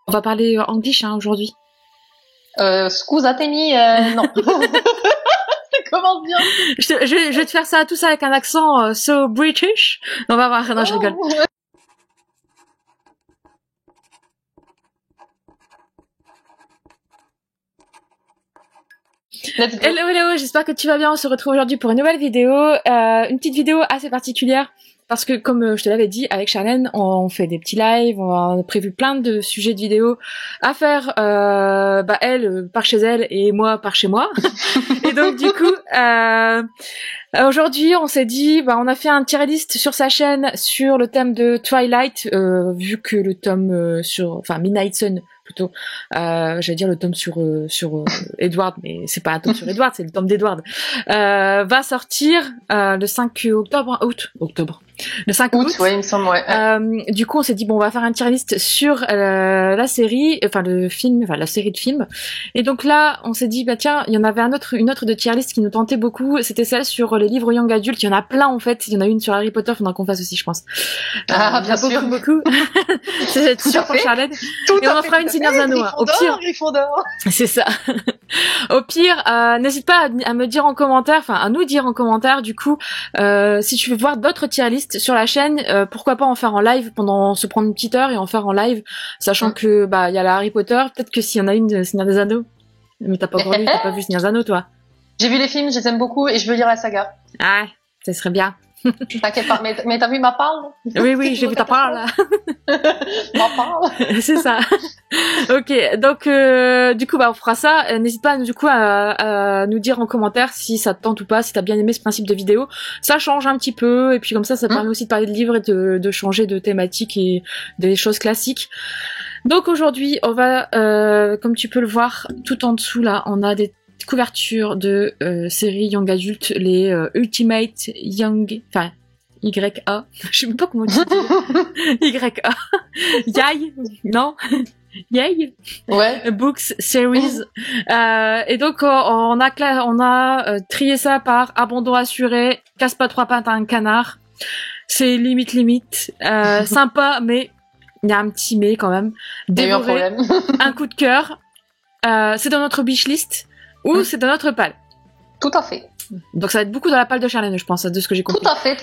On va parler English aujourd'hui. Scusatemi, non. Ça commence bien. Je vais te faire ça tous avec un accent so British. On va voir. Non, je rigole. Hello, j'espère que tu vas bien. On se retrouve aujourd'hui pour une nouvelle vidéo. Une petite vidéo assez particulière. Parce que, comme je te l'avais dit, avec Charlène, on fait des petits lives, on a prévu plein de sujets de vidéos à faire, elle par chez elle et moi par chez moi. Et donc, du coup, aujourd'hui, on s'est dit, on a fait un tier list sur sa chaîne sur le thème de Twilight, vu que le tome Midnight Sun, plutôt, j'allais dire le tome sur Edward, mais c'est pas un tome sur Edward, c'est le tome d'Edward, va sortir le 5 octobre, le 5 août. Ouais, il me semble, ouais. Du coup, on s'est dit, on va faire un tier list sur la série, la série de films. Et donc là, on s'est dit, tiens, il y en avait une autre de tier list qui nous tentait beaucoup, c'était celle sur les livres young adultes. Il y en a plein, en fait. Il y en a une sur Harry Potter, faudra qu'on fasse aussi, je pense. Bien sûr. Beaucoup. C'est sûr pour Charlotte. Et on en fera une Seigneur Anneaux. Au pire. C'est ça. Au pire, n'hésite pas à me dire en commentaire, à nous dire en commentaire, du coup, si tu veux voir d'autres tier lists sur la chaîne, pourquoi pas en faire en live se prendre une petite heure et en faire en live, sachant que il y a la Harry Potter, peut-être que s'il y en a une de Seigneur des Anneaux. Mais t'as pas encore lu, t'as pas vu Seigneur des Anneaux, toi? J'ai vu les films, je les aime beaucoup et je veux lire la saga. Ah, ça serait bien. T'inquiète pas, mais t'as vu ma parle? Oui, j'ai vu ta parle, là. Ma parle? C'est ça. Ok, donc du coup on fera ça. N'hésite pas à nous dire en commentaire si ça te tente ou pas, si t'as bien aimé ce principe de vidéo. Ça change un petit peu, et puis comme ça permet aussi de parler de livres et de changer de thématique et des choses classiques. Donc aujourd'hui, on va, comme tu peux le voir, tout en dessous là, on a des couvertures de séries young adult, les Ultimate Young, YA, je sais même pas comment dire. YA, Yay, non? Yay, ouais. Books Series. Et donc on a trié ça par abandon assuré, casse pas trois pattes à un canard. C'est limite. Sympa, mais il y a un petit mais quand même. Dévoré, un coup de cœur. C'est dans notre wishlist ou c'est dans notre palle. Tout à fait. Donc ça va être beaucoup dans la palle de Charlène, je pense, de ce que j'ai compris. Tout à fait.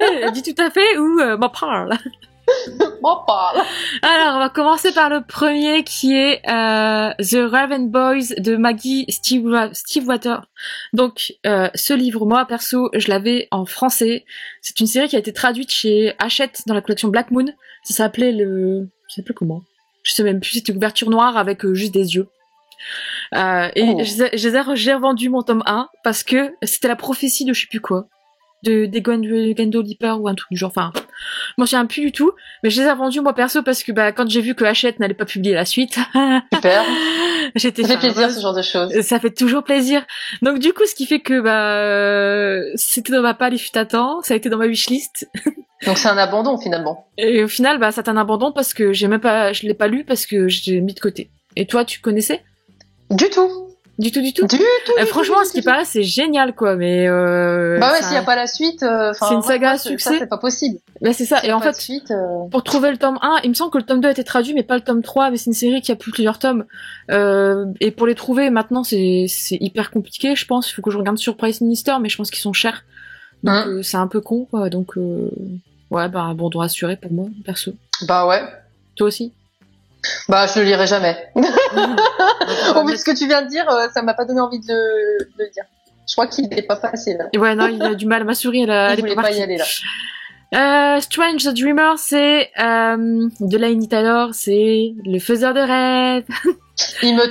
Elle dit tout à fait ou m'en parle. M'en parle. Alors, on va commencer par le premier qui est The Raven Boys de Maggie Stiefvater. Donc, ce livre, moi, perso, je l'avais en français. C'est une série qui a été traduite chez Hachette dans la collection Black Moon. Ça s'appelait comment? Je sais même plus, c'était une couverture noire avec juste des yeux. J'ai revendu mon tome 1 parce que c'était la prophétie de je sais plus quoi. Des Gwendolyn Leaper ou un truc du genre, je m'en souviens plus du tout, mais je les ai vendus moi perso parce que quand j'ai vu que Hachette n'allait pas publier la suite, super, ça fait plaisir ce genre de choses. Ça fait toujours plaisir. Donc du coup, ce qui fait que c'était dans ma palle, il fut à temps, ça a été dans ma wishlist. Donc c'est un abandon finalement. Et au final, c'est un abandon parce que je l'ai pas lu parce que j'ai mis de côté. Et toi, tu connaissais? Du tout. Franchement, ce qui paraît, c'est génial, quoi, mais s'il y a pas la suite, c'est une saga à succès. Ça, c'est pas possible. C'est ça. Et en fait, pour trouver le tome 1, il me semble que le tome 2 a été traduit, mais pas le tome 3, mais c'est une série qui a plusieurs tomes. Et pour les trouver, maintenant, c'est hyper compliqué, je pense. Il faut que je regarde sur Price Minister, mais je pense qu'ils sont chers. Donc, c'est un peu con, quoi. Donc, abandon assuré pour moi, perso. Ouais. Toi aussi? Je le lirai jamais. Au vu de ce que tu viens de dire, ça m'a pas donné envie de le dire. Je crois qu'il est pas facile. Ouais, non, il a du mal. Ma souris, elle est pas y aller là. Strange the Dreamer, c'est de Laini Taylor, c'est le faiseur de rêves. Il me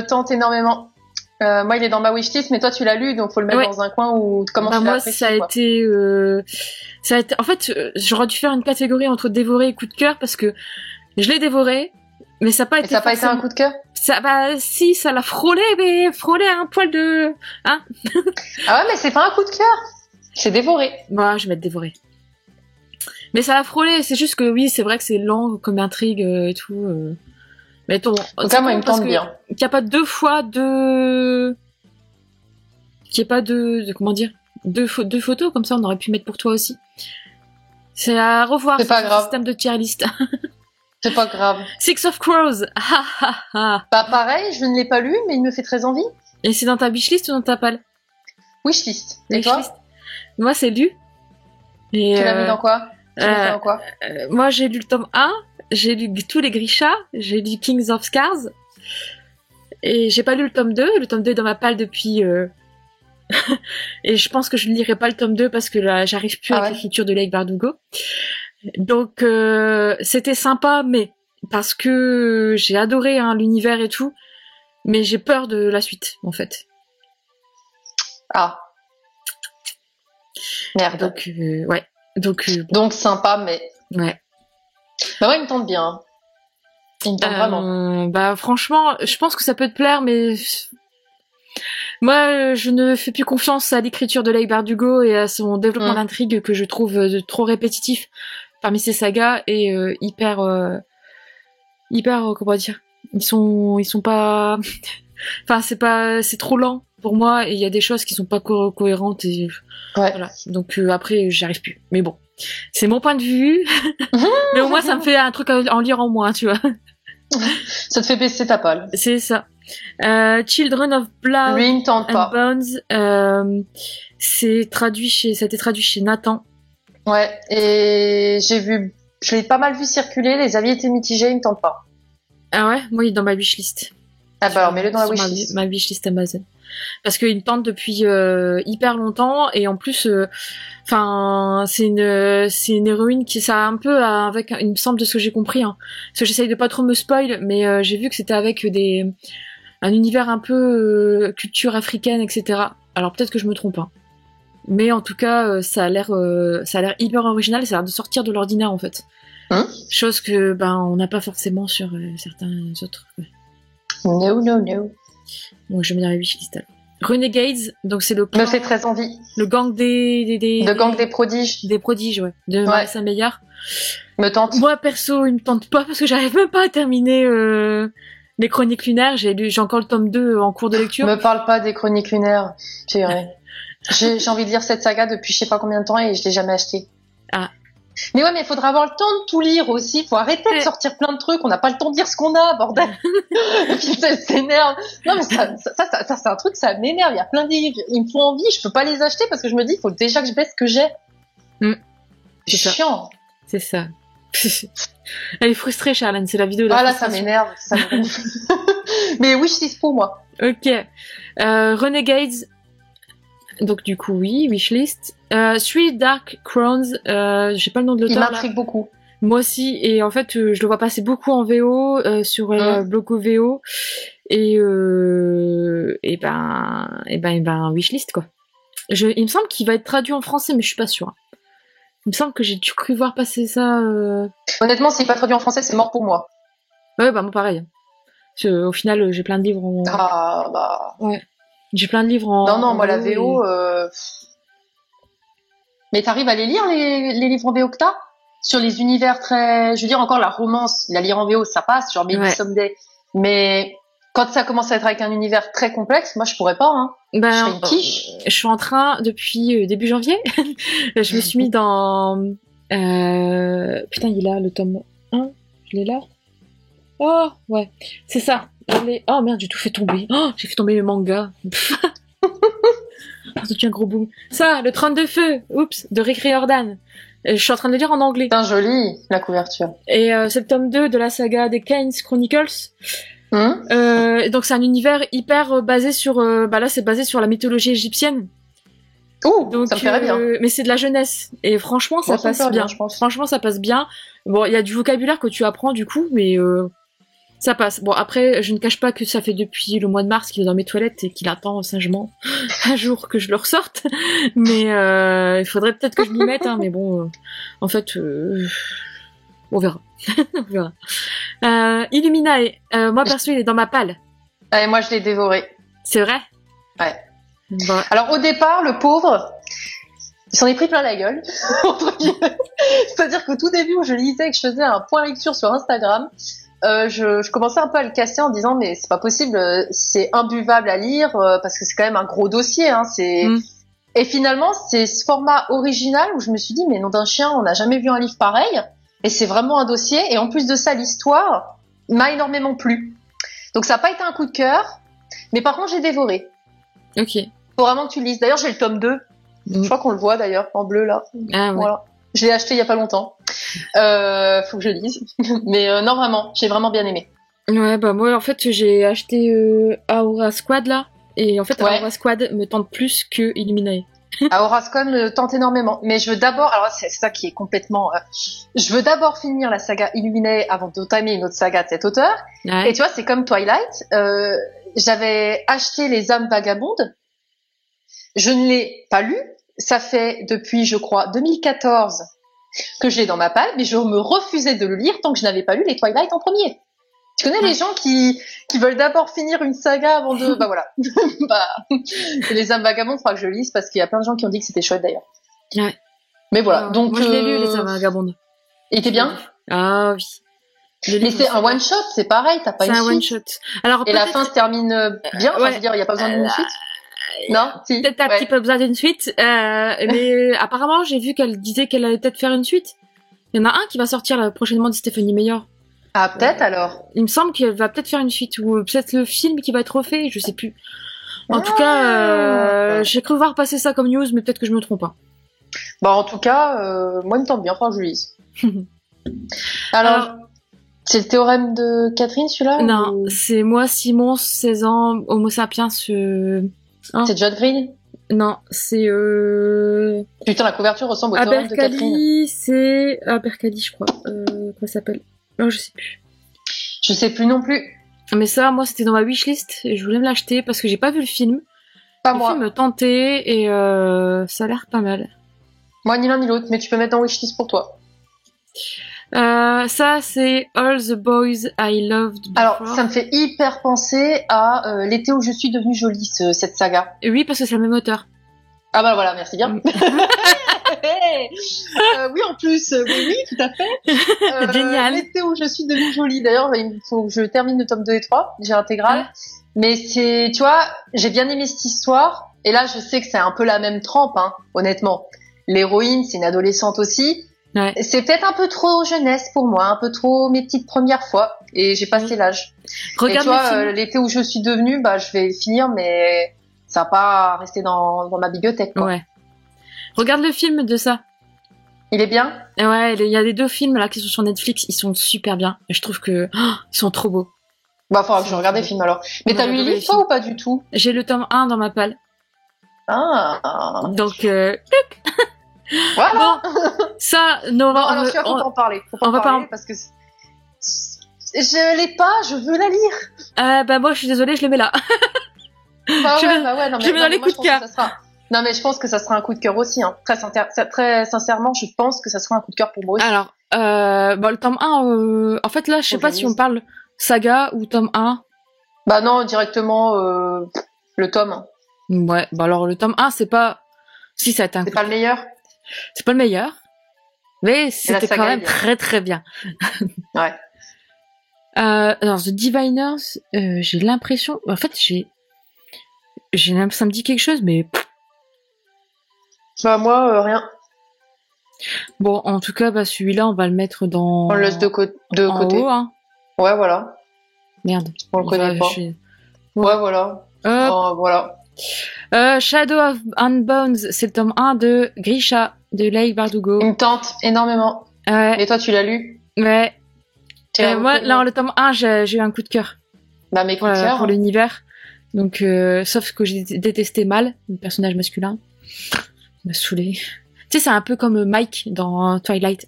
tente énormément. Moi, il est dans ma wishlist, mais toi, tu l'as lu, donc faut le mettre dans un coin où comment tu l'as apprécié, ça a été. En fait, j'aurais dû faire une catégorie entre dévoré et coup de cœur parce que je l'ai dévoré, mais ça n'a pas été. Ça n'a pas été un coup de cœur? Si, ça l'a frôlé, mais frôlé à un poil de, hein. Ah ouais, mais c'est pas un coup de cœur. C'est dévoré. Moi, je vais mettre dévoré. Mais ça l'a frôlé, c'est juste que oui, c'est vrai que c'est lent comme intrigue et tout. Mais en tout cas, moi, il me tente bien. Qu'il n'y a pas deux photos, comme ça, on aurait pu mettre pour toi aussi. C'est à revoir. C'est pas grave. Système de tier list. C'est pas grave. Six of Crows. Bah pareil, je ne l'ai pas lu, mais il me fait très envie. Et c'est dans ta wishlist ou dans ta palle? Wishlist. Et toi? Moi, c'est lu. Et tu l'as mis dans quoi? moi, j'ai lu le tome 1, j'ai lu tous les Grisha, j'ai lu Kings of Scars, et j'ai pas lu le tome 2. Le tome 2 est dans ma palle depuis... et je pense que je ne lirai pas le tome 2 parce que là, j'arrive plus avec l'écriture de Leigh Bardugo. Donc, c'était sympa, mais parce que j'ai adoré l'univers et tout, mais j'ai peur de la suite, en fait. Ah. Merde. Donc, ouais. Donc sympa, mais... Ouais. Bah ouais, il me tente bien. Hein. Il me tente vraiment. Bah franchement, je pense que ça peut te plaire, mais... Moi, je ne fais plus confiance à l'écriture de Leigh Bardugo et à son développement d'intrigue que je trouve trop répétitif parmi ces sagas et hyper, comment dire, ils sont pas, enfin c'est trop lent pour moi et il y a des choses qui sont pas cohérentes et voilà. Donc après j'y arrive plus. Mais bon, c'est mon point de vue. Mais au moins ça me fait un truc à en lire en moins, tu vois. Ça te fait baisser ta palle. C'est ça. Children of Blood and Bones, ça a été traduit chez Nathan. Ouais, et je l'ai pas mal vu circuler, les avis étaient mitigés, il me tente pas. Ah ouais, moi il est dans ma wishlist. Ah bah alors mets-le dans la wishlist. Ma wishlist Amazon. Parce qu'il me tente depuis hyper longtemps et en plus, c'est une héroïne qui ça un peu avec, il me semble de ce que j'ai compris, parce que j'essaye de pas trop me spoil, mais j'ai vu que c'était avec un univers un peu culture africaine, etc. Alors peut-être que je me trompe, mais en tout cas ça a l'air hyper original et ça a l'air de sortir de l'ordinaire en fait. Chose que on n'a pas forcément sur certains autres. No. Donc je vais mettre la wishlist alors. Renegades, donc c'est le me fait très envie. Le gang le gang des prodiges. Des prodiges, ouais. De Marissa Meyer. Me tente. Moi perso, il me tente pas parce que j'arrive même pas à terminer les Chroniques lunaires. J'ai encore le tome 2 en cours de lecture. Me parle pas des Chroniques lunaires. J'ai envie de lire cette saga depuis je sais pas combien de temps et je l'ai jamais acheté. Ah. Mais ouais, mais il faudra avoir le temps de tout lire aussi. Faut arrêter de sortir plein de trucs. On n'a pas le temps de dire ce qu'on a, bordel. Et puis ça s'énerve. Non, mais ça c'est un truc, ça m'énerve. Il y a plein de livres. Ils me font envie. Je peux pas les acheter parce que je me dis, il faut déjà que je baisse ce que j'ai. C'est chiant. C'est ça. Elle est frustrée, Charlène. C'est la vidéo de la ça m'énerve. Mais oui, c'est pour moi. Ok. Renegades. Donc du coup oui, wishlist. Three Dark Crowns, j'ai pas le nom de l'auteur. Il m'intrigue beaucoup. Moi aussi, et en fait je le vois passer beaucoup en VO sur Bloco VO et wishlist quoi. Il me semble qu'il va être traduit en français, mais je suis pas sûre. Il me semble que j'ai cru voir passer ça. Honnêtement, s'il n'est pas traduit en français, c'est mort pour moi. Ouais, moi pareil. Au final, j'ai plein de livres en. Ah bah. Ouais. J'ai plein de livres en... Non, moi, la VO... Mais t'arrives à les lire, les livres en VO que t'as? Sur les univers très... Je veux dire, encore la romance, la lire en VO, ça passe, sur Maybe Someday. Mais quand ça commence à être avec un univers très complexe, moi, je pourrais pas, je fais une quiche. Je suis en train, depuis début janvier, je me suis mis dans... Putain, il est là, le tome 1. Je l'ai là. Oh, ouais. C'est ça. Oh merde, j'ai tout fait tomber. Oh, j'ai fait tomber le manga. C'est un gros boom. Ça, le 32 feux. Oups, de Rick Riordan. Je suis en train de le lire en anglais. C'est joli, la couverture. Et c'est le tome 2 de la saga des Keynes Chronicles. Donc c'est un univers hyper basé sur... là, c'est basé sur la mythologie égyptienne. Donc, ça me ferait bien. Mais c'est de la jeunesse. Et franchement, ça passe bien. Je pense. Franchement, ça passe bien. Bon, il y a du vocabulaire que tu apprends, du coup, mais... ça passe. Bon, après, je ne cache pas que ça fait depuis le mois de mars qu'il est dans mes toilettes et qu'il attend sagement un jour que je le ressorte. Mais il faudrait peut-être que je m'y mette, mais bon, en fait, on verra. On verra. Illuminae, moi perso, il est dans ma palle. Et moi, je l'ai dévoré. C'est vrai? Ouais. Bon. Alors, au départ, le pauvre, il s'en est pris plein la gueule. C'est-à-dire qu'au tout début où je lisais et que je faisais un point lecture sur Instagram, je commençais un peu à le casser en disant mais c'est pas possible, c'est imbuvable à lire parce que c'est quand même un gros dossier. Et finalement c'est ce format original où je me suis dit mais nom d'un chien, on n'a jamais vu un livre pareil. et c'est vraiment un dossier. Et en plus de ça, l'histoire m'a énormément plu. Donc ça n'a pas été un coup de cœur, mais par contre j'ai dévoré. Ok. Faut vraiment que tu le lises. D'ailleurs j'ai le tome 2. Je crois qu'on le voit d'ailleurs en bleu là. Ah ouais. Voilà. Je l'ai acheté il y a pas longtemps. Faut que je lise. Mais non, vraiment, j'ai vraiment bien aimé. Ouais, bah moi en fait j'ai acheté Aura Squad là, et en fait Aura Squad me tente plus que Illuminae. Aura Squad me tente énormément, mais je veux d'abord, alors c'est ça qui est complètement, je veux d'abord finir la saga Illuminae avant d'entamer une autre saga de cet auteur. Ouais. Et tu vois, c'est comme Twilight, j'avais acheté Les âmes vagabondes, je ne l'ai pas lu, ça fait depuis je crois 2014 que je l'ai dans ma palle, mais je me refusais de le lire tant que je n'avais pas lu les Twilight en premier. Tu connais les gens qui veulent d'abord finir une saga avant de... Bah voilà. Les âmes vagabondes, il faudra que je lise parce qu'il y a plein de gens qui ont dit que c'était chouette d'ailleurs. Ouais. Mais voilà. Donc, moi je l'ai lu, les âmes vagabondes. Il était bien? Ah oui. Mais c'est un one shot, c'est pareil, t'as pas une suite. C'est un one shot. Alors, et la fin se termine bien, enfin, je veux dire, il n'y a pas besoin d'une suite. Non, si. Peut-être un petit peu besoin d'une suite, mais apparemment j'ai vu qu'elle disait qu'elle allait peut-être faire une suite. Il y en a un qui va sortir là, prochainement de Stephanie Meyer. Ah, peut-être alors. Il me semble qu'elle va peut-être faire une suite, ou peut-être le film qui va être refait, je sais plus. En tout cas, j'ai cru voir passer ça comme news, mais peut-être que je me trompe pas. Bah en tout cas, moi il me tente bien, enfin je lise. Alors, c'est le théorème de Catherine celui-là? Non, c'est moi, Simon, 16 ans, Homo sapiens. C'est John Green? Non, c'est Putain, la couverture ressemble au théorème de Catherine. C'est Abercali, je crois. Comment ça s'appelle? Non, je sais plus. Je sais plus non plus. Mais ça, moi, c'était dans ma wishlist et je voulais me l'acheter parce que j'ai pas vu le film. Pas moi. Le film me tentait et ça a l'air pas mal. Moi, ni l'un ni l'autre, mais tu peux mettre dans wishlist pour toi. Ça, c'est All the Boys I Loved Before. Alors, ça me fait hyper penser à L'été où je suis devenue jolie, cette saga. Oui, parce que c'est le même auteur. Ah bah voilà, merci bien. Oui, en plus, oui, tout à fait. Génial. L'été où je suis devenue jolie. D'ailleurs, il faut que je termine le tome 2 et 3. J'ai intégral. Mais c'est, tu vois, j'ai bien aimé cette histoire. Et là, je sais que c'est un peu la même trempe, hein, honnêtement. L'héroïne, c'est une adolescente aussi. Ouais. C'est peut-être un peu trop jeunesse pour moi, un peu trop mes petites premières fois. Et j'ai passé l'âge. Regarde, et tu vois, l'été où je suis devenue, bah, je vais finir, mais ça va pas rester dans ma bibliothèque, quoi. Ouais. Regarde le film de ça. Il est bien? Ouais, il y a les 2 films là qui sont sur Netflix, ils sont super bien. Et je trouve que ils sont trop beaux. Bah, faudra que je regarde les films alors. Mais t'as lu les livres, toi, ou pas du tout? J'ai le tome 1 dans ma palle. Ah. Donc, voilà. Bon, ça, non, alors tu vas en parler. On va parler parce que je l'ai pas, je veux la lire. Bah moi, je suis désolée, je le mets là. Bah ouais, non mais je mets dans les coups de cœur. Non mais je pense que ça sera un coup de cœur aussi. Hein. Très sincèrement, je pense que ça sera un coup de cœur pour moi aussi. Alors, le tome 1, en fait là, je sais pas si on parle saga ou tome 1. Bah non, directement le tome. Ouais, bah alors le tome 1, c'est pas... Si, ça a été un coup de cœur. C'est pas le meilleur. C'est pas le meilleur, mais c'était quand même très très bien. Ouais. Alors The Diviners, j'ai l'impression... En fait, ça me dit quelque chose, mais... Bah moi, rien. Bon, en tout cas, bah celui-là, on va le mettre dans... On le laisse de côté. Haut, hein. Ouais, voilà. Merde. On le connaît pas. Ouais, voilà. Voilà. Shadow of Unbound, c'est le tome 1 de Grisha, de Leigh Bardugo. Il me tente énormément. Et toi, tu l'as lu? Ouais. Moi, là, le tome 1, j'ai eu un coup de cœur. Bah, mes coups de cœur. Pour l'univers. Donc, sauf que j'ai détesté Mal, le personnage masculin. Il m'a saoulé. Tu sais, c'est un peu comme Mike dans Twilight.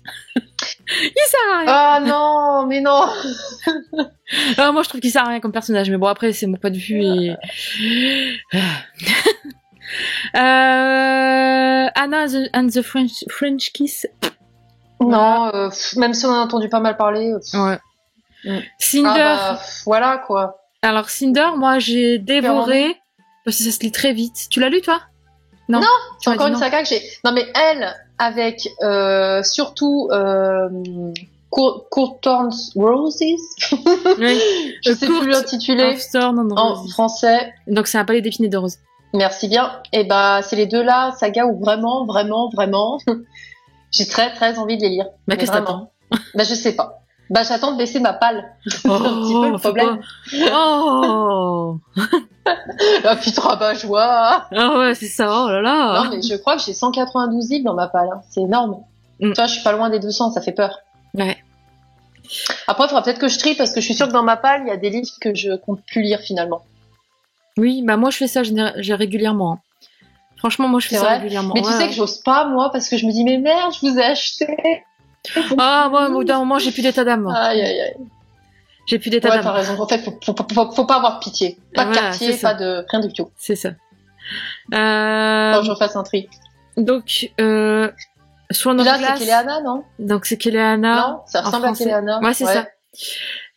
Il sert à rien. Ah non, mais non. Moi, je trouve qu'il sert à rien comme personnage, mais bon, après, c'est mon point de vue et... Anna and the French Kiss. Non, même si on en a entendu pas mal parler. Ouais. Cinder. Voilà, quoi. Alors, Cinder, moi, j'ai dévoré, parce que ça se lit très vite. Tu l'as lu, toi? Non, c'est encore une saga que j'ai... Non, mais elle, avec surtout Courtons Roses. Oui. Je sais plus l'intituler en français. Donc c'est un palais d'épines et de roses. Merci bien. Et bah c'est les deux là, saga où vraiment j'ai très très envie de les lire. Bah qu'est-ce que t'attends? Bah, je sais pas. Bah, j'attends de baisser ma palle. C'est un petit peu le problème. Oh Ah, putain, rabat-joie. Ah ouais, c'est ça, oh là là. Non, mais je crois que j'ai 192 livres dans ma palle. Hein. C'est énorme. Tu vois, je suis pas loin des 200, ça fait peur. Ouais. Après, il faudra peut-être que je trie parce que je suis sûre que dans ma palle, il y a des livres que je compte plus lire finalement. Oui, bah moi je fais ça j'ai régulièrement. Franchement, moi je fais ça régulièrement. Mais tu sais que j'ose pas, moi, parce que je me dis, mais merde, je vous ai acheté. Ah, moi, au bout d'un moment, j'ai plus d'état d'âme. Aïe, aïe, aïe. J'ai plus d'état d'âme. Ouais, t'as raison. En fait, faut pas avoir pitié. Pas de quartier, pas de rien du tout. C'est ça. Faut que je refasse un tri. Donc, soit là, c'est Kéléana, non? Donc, c'est Kéléana. Non, ça ressemble à Kéléana. Ouais, c'est ça.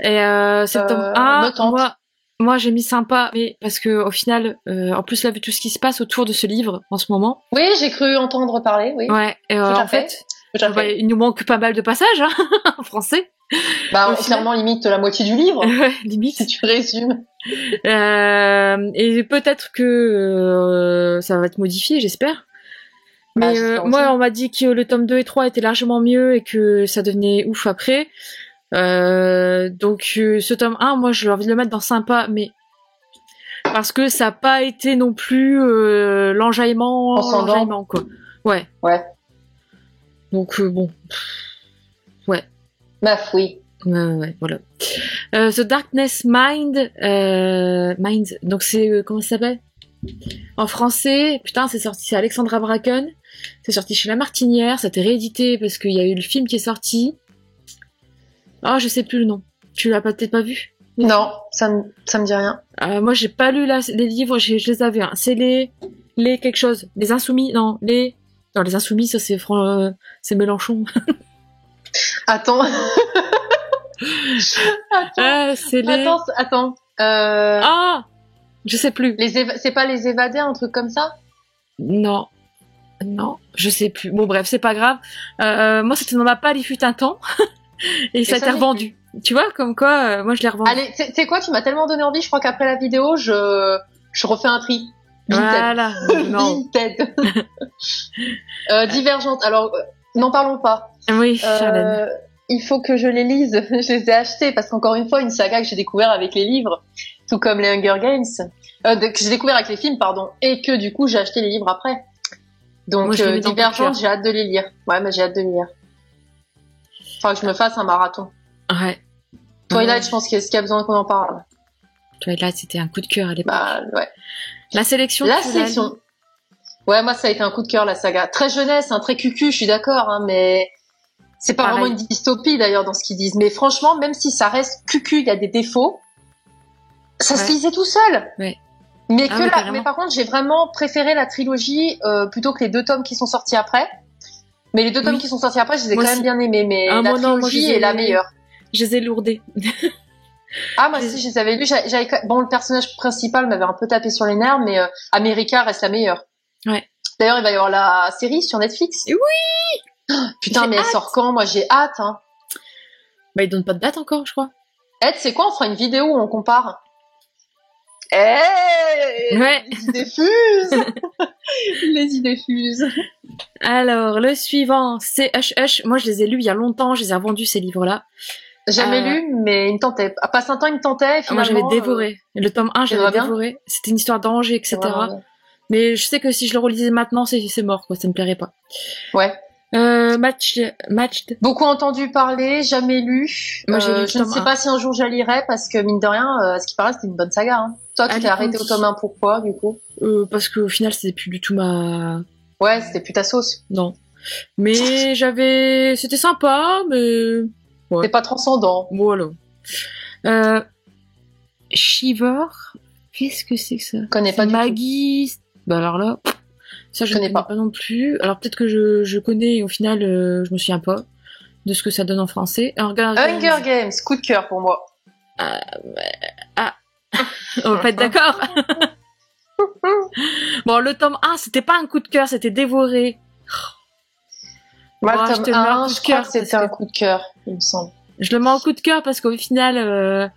Et c'est le tome 1. Moi, j'ai mis sympa, mais parce que au final, en plus là, vu tout ce qui se passe autour de ce livre en ce moment. Oui, j'ai cru entendre parler. Oui. Ouais. En fait, il nous manque pas mal de passages hein, en français. Bah, clairement, limite la moitié du livre. Ouais, limite. Si tu résumes. Et peut-être que ça va être modifié, j'espère. Mais moi, on m'a dit que le tome 2 et 3 étaient largement mieux et que ça devenait ouf après. Donc ce tome 1, moi j'ai envie de le mettre dans sympa, mais parce que ça n'a pas été non plus l'enjaillement quoi. Ouais. Donc bon. Ouais. Meuf, oui. Ouais, voilà. The Darkness Mind, donc c'est comment ça s'appelle en français? Putain, c'est Alexandra Bracken. C'est sorti chez La Martinière. Ça a été réédité parce qu'il y a eu le film qui est sorti. Oh, je sais plus le nom. Tu l'as peut-être pas vu? Non, ça me dit rien. Moi, j'ai pas lu les livres. Je les avais. Hein. C'est les quelque chose. Les Insoumis. Non, les Insoumis. Ça c'est Mélenchon. Attends. Attends. Je sais plus. C'est pas les évadés, un truc comme ça? Non, je sais plus. Bon, bref, c'est pas grave. Moi, c'était dans ma palle, il fut un temps. Et ça a été revendu. Tu vois, comme quoi, moi, je l'ai revendu. Allez, tu sais quoi, tu m'as tellement donné envie, je crois qu'après la vidéo, je refais un tri. Voilà. Vinted. Divergente. Alors, n'en parlons pas. Oui, Charlène. Il faut que je les lise. Je les ai achetés parce qu'encore une fois, une saga que j'ai découvert avec les livres, tout comme les Hunger Games, que j'ai découvert avec les films, pardon, et que du coup, j'ai acheté les livres après. Donc, Divergente, j'ai hâte de les lire. Ouais, mais j'ai hâte de les lire. Faudra que je me fasse un marathon. Ouais. Twilight, je pense qu'il y a besoin qu'on en parle. Twilight, c'était un coup de cœur à l'époque. Bah, ouais. La sélection. Ouais, moi, ça a été un coup de cœur, la saga. Très jeunesse, très cucu, je suis d'accord, hein, mais c'est pas vraiment une dystopie, d'ailleurs, dans ce qu'ils disent. Mais franchement, même si ça reste cucu, il y a des défauts, ça se lisait tout seul. Ouais. Mais mais par contre, j'ai vraiment préféré la trilogie, plutôt que les 2 tomes qui sont sortis après. Mais les 2 tomes qui sont sortis après, je les ai quand même bien aimés, mais la trilogie est la meilleure. Je les ai lourdés. Ah, moi aussi, je les avais lus. Bon, le personnage principal m'avait un peu tapé sur les nerfs, mais America reste la meilleure. Ouais. D'ailleurs, il va y avoir la série sur Netflix. Oui. Putain, mais elle sort quand? Moi, j'ai hâte. Hein. Bah, ils donnent pas de date encore, je crois. Ed, c'est quoi? On fera une vidéo où on compare. Ouais. Les idées fusent. Les idées fusent. Alors, le suivant, c'est Hush Hush. Moi, je les ai lus il y a longtemps. Je les ai revendus, ces livres-là. Jamais lu, mais il me tentait. À passe un temps, il me tentait. Finalement, moi, j'avais dévoré. Le tome 1, j'avais dévoré. C'était une histoire d'ange, etc. Mais je sais que si je le relisais maintenant, c'est mort, quoi. Ça me plairait pas. Ouais. Matched. Beaucoup entendu parler, jamais lu. Moi, j'ai lu je ne sais pas si un jour je la lirai parce que mine de rien, ce qui paraît, c'était une bonne saga. Hein. Toi, tu t'es arrêté au tome 1, pourquoi, du coup? Parce qu'au final, c'était plus du tout ma... Ouais, c'était plus ta sauce. Non. Mais c'était sympa, mais... Ouais. C'est pas transcendant. Voilà. Shiver. Qu'est-ce que c'est que ça? Je connais pas du tout. Maggie. Bah alors là, ça je connais pas non plus. Alors peut-être que je connais et au final je me souviens pas de ce que ça donne en français. Hunger Games, coup de cœur pour moi. On va pas être d'accord. Bon, le tome 1, c'était pas un coup de cœur, c'était dévoré. Moi, le tome 1, je crois que c'était un coup de cœur, il me semble. Je le mets en coup de cœur parce qu'au final,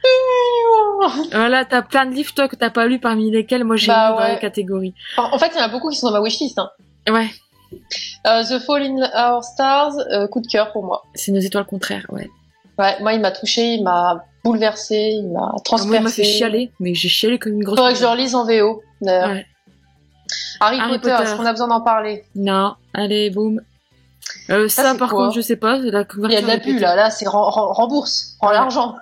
voilà, t'as plein de livres, toi, que t'as pas lu, parmi lesquels moi j'ai mis dans les catégories. En fait, il y en a beaucoup qui sont dans ma wishlist. Hein. Ouais. The Fall in Our Stars, coup de cœur pour moi. C'est nos étoiles contraires, ouais. Ouais, moi il m'a touché, il m'a bouleversé, il m'a transpercé. Moi il m'a fait chialer, mais j'ai chialé comme une grosse. Faudrait que je le relise en VO, d'ailleurs. Ouais. Harry Potter, est-ce qu'on a besoin d'en parler? Non, allez, boum. Ça par contre, je sais pas. La il y a de l'abus là, c'est rembourse, prends l'argent.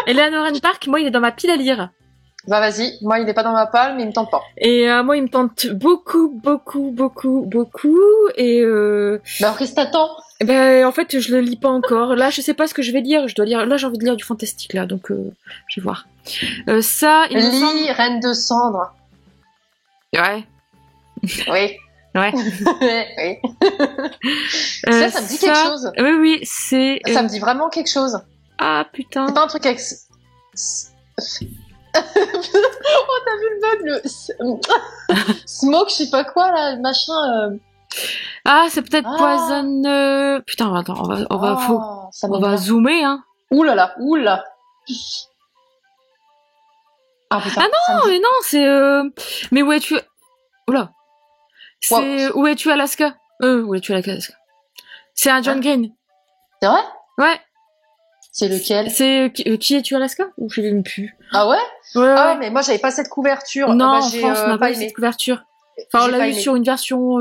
Eleanor and Park, moi il est dans ma pile à lire. Bah vas-y, moi il est pas dans ma palle, mais il me tente pas. Et moi il me tente beaucoup. Et bah après t'attends. En fait je le lis pas encore. Là je sais pas ce que je vais lire. Je dois lire. Là j'ai envie de lire du fantastique là, donc je vais voir. Ça. Lis Reine de Cendre. Ouais. Oui. Ouais. Oui. Ça me dit quelque chose. Oui, c'est. Ça me dit vraiment quelque chose. Ah putain. C'est pas un truc avec. Oh t'as vu le bug, smoke, je sais pas quoi là, machin. Ah c'est peut-être Poison. Putain attends, on va zoomer hein. Ouh là là. Ah putain. Ah non mais non c'est. Mais où es-tu? Oula. C'est Où es-tu Alaska? Où es-tu Alaska? C'est un John Green. C'est vrai? Ouais. C'est lequel? C'est Qui es-tu Alaska? Ou je l'ai même plus. Ah ouais? Ouais. Ah mais moi j'avais pas cette couverture. Non, en France on n'a pas eu cette couverture. Enfin on l'a eu sur une version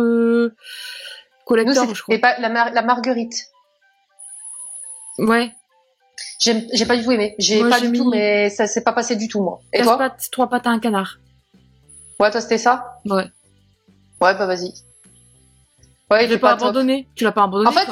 collector, je crois. Et pas la Marguerite. Ouais. J'ai pas du tout aimé. J'ai pas du tout, mais ça s'est pas passé du tout moi. Et toi? 3 pattes à un canard. Ouais, toi c'était ça? Ouais. Ouais, bah vas-y. Ouais, je l'ai pas abandonné. Tu l'as pas abandonné? En fait,